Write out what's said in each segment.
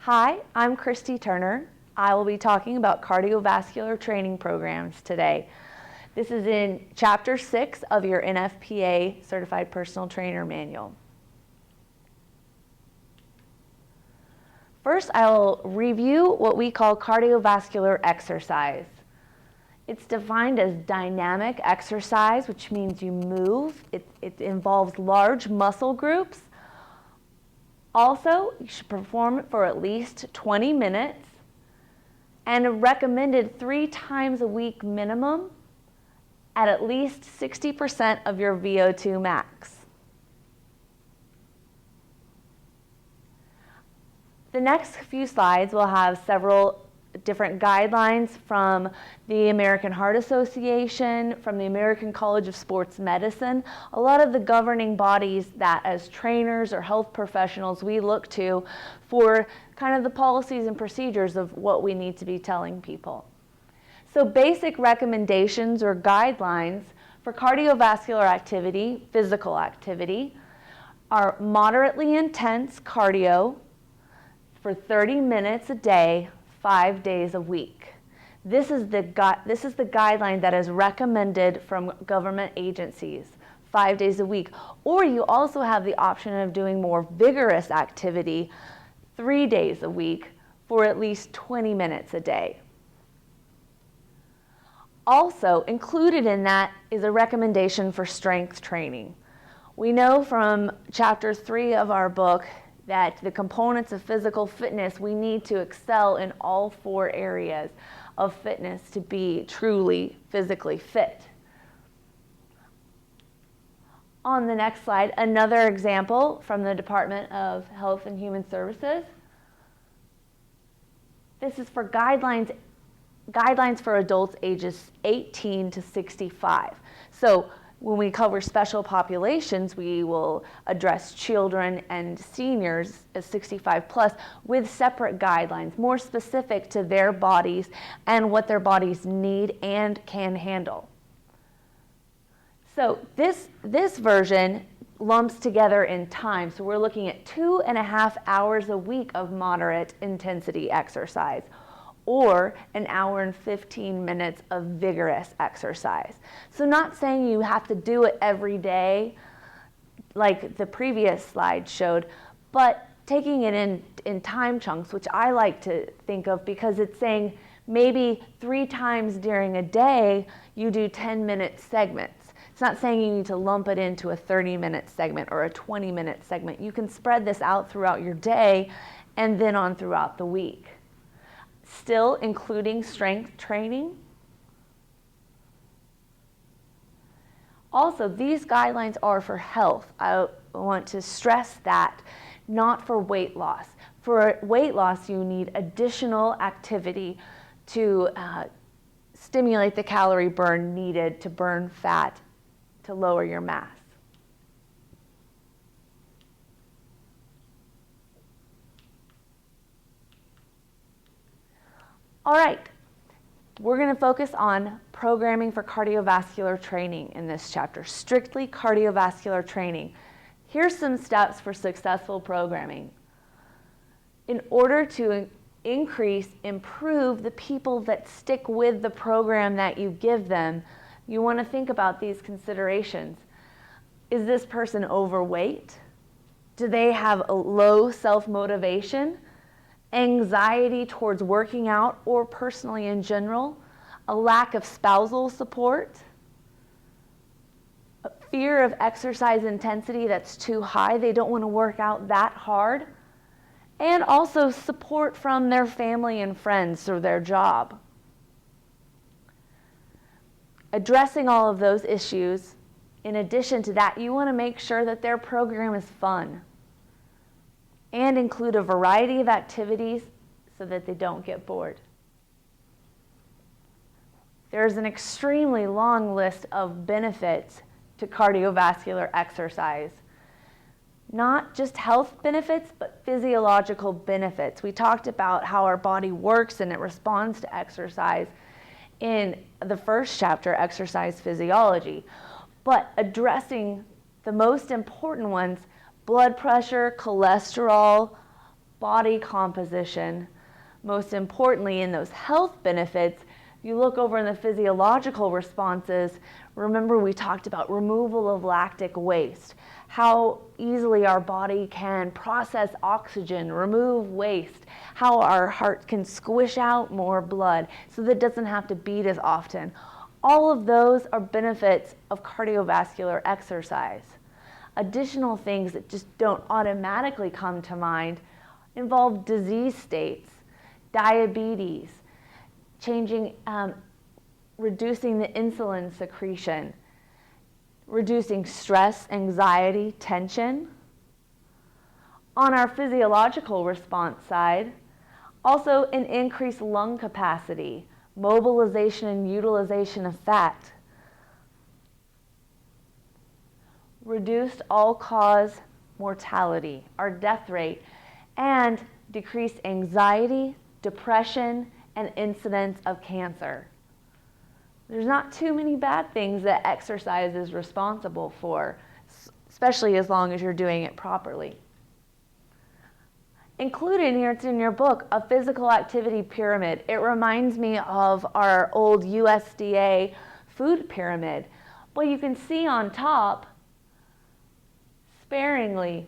Hi, I'm Christy Turner. I will be talking about cardiovascular training programs today. This is in Chapter 6 of your NFPA Certified Personal Trainer Manual. First, I'll review what we call cardiovascular exercise. It's defined as dynamic exercise, which means you move. It involves large muscle groups. Also, you should perform it for at least 20 minutes and recommended 3 times a week minimum at least 60% of your VO2 max. The next few slides will have several different guidelines from the American Heart Association, from the American College of Sports Medicine, a lot of the governing bodies that as trainers or health professionals we look to for kind of the policies and procedures of what we need to be telling people. So basic recommendations or guidelines for cardiovascular activity, physical activity, are moderately intense cardio for 30 minutes a day, 5 days a week. This is the guideline that is recommended from government agencies, 5 days a week. Or you also have the option of doing more vigorous activity 3 days a week for at least 20 minutes a day. Also included in that is a recommendation for strength training. We know from Chapter 3 of our book that the components of physical fitness, we need to excel in all 4 areas of fitness to be truly physically fit. On the next slide, another example from the Department of Health and Human Services. This is for guidelines for adults ages 18 to 65. So when we cover special populations, we will address children and seniors as 65 plus with separate guidelines, more specific to their bodies and what their bodies need and can handle. So this version lumps together in time. So we're looking at 2.5 hours a week of moderate intensity exercise, or 1 hour and 15 minutes of vigorous exercise. So not saying you have to do it every day like the previous slide showed, but taking it in time chunks, which I like to think of because it's saying maybe 3 times during a day you do 10-minute segments. It's not saying you need to lump it into a 30-minute segment or a 20-minute segment. You can spread this out throughout your day and then on throughout the week. Still including strength training. Also, these guidelines are for health. I want to stress that, not for weight loss. For weight loss, you need additional activity to stimulate the calorie burn needed to burn fat to lower your mass. All right, we're going to focus on programming for cardiovascular training in this chapter, strictly cardiovascular training. Here's some steps for successful programming. In order to improve the people that stick with the program that you give them, you want to think about these considerations. Is this person overweight? Do they have a low self-motivation? Anxiety towards working out or personally in general, a lack of spousal support, a fear of exercise intensity that's too high, they don't want to work out that hard, and also support from their family and friends or their job. Addressing all of those issues, in addition to that, you want to make sure that their program is fun and include a variety of activities so that they don't get bored. There's an extremely long list of benefits to cardiovascular exercise. Not just health benefits, but physiological benefits. We talked about how our body works and it responds to exercise in the first chapter, Exercise Physiology. But addressing the most important ones, blood pressure, cholesterol, body composition. Most importantly, in those health benefits, you look over in the physiological responses. Remember, we talked about removal of lactic waste, how easily our body can process oxygen, remove waste, how our heart can squish out more blood so that it doesn't have to beat as often. All of those are benefits of cardiovascular exercise. Additional things that just don't automatically come to mind involve disease states, diabetes, reducing the insulin secretion, reducing stress, anxiety, tension. On our physiological response side, also an increased lung capacity, mobilization and utilization of fat, reduced all-cause mortality, our death rate, and decreased anxiety, depression, and incidence of cancer. There's not too many bad things that exercise is responsible for, especially as long as you're doing it properly. Included here, it's in your book, a physical activity pyramid. It reminds me of our old USDA food pyramid. Well, you can see on top, sparingly,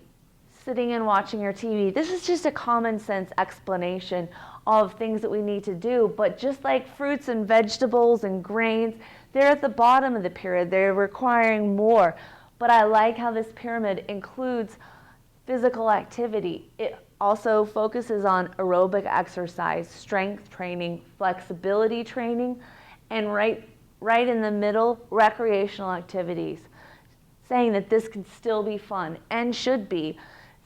sitting and watching your TV. This is just a common sense explanation of things that we need to do, but just like fruits and vegetables and grains, they're at the bottom of the pyramid. They're requiring more. But I like how this pyramid includes physical activity. It also focuses on aerobic exercise, strength training, flexibility training, and right in the middle, recreational activities, saying that this can still be fun and should be,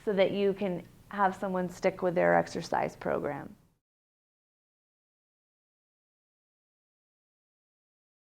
so that you can have someone stick with their exercise program.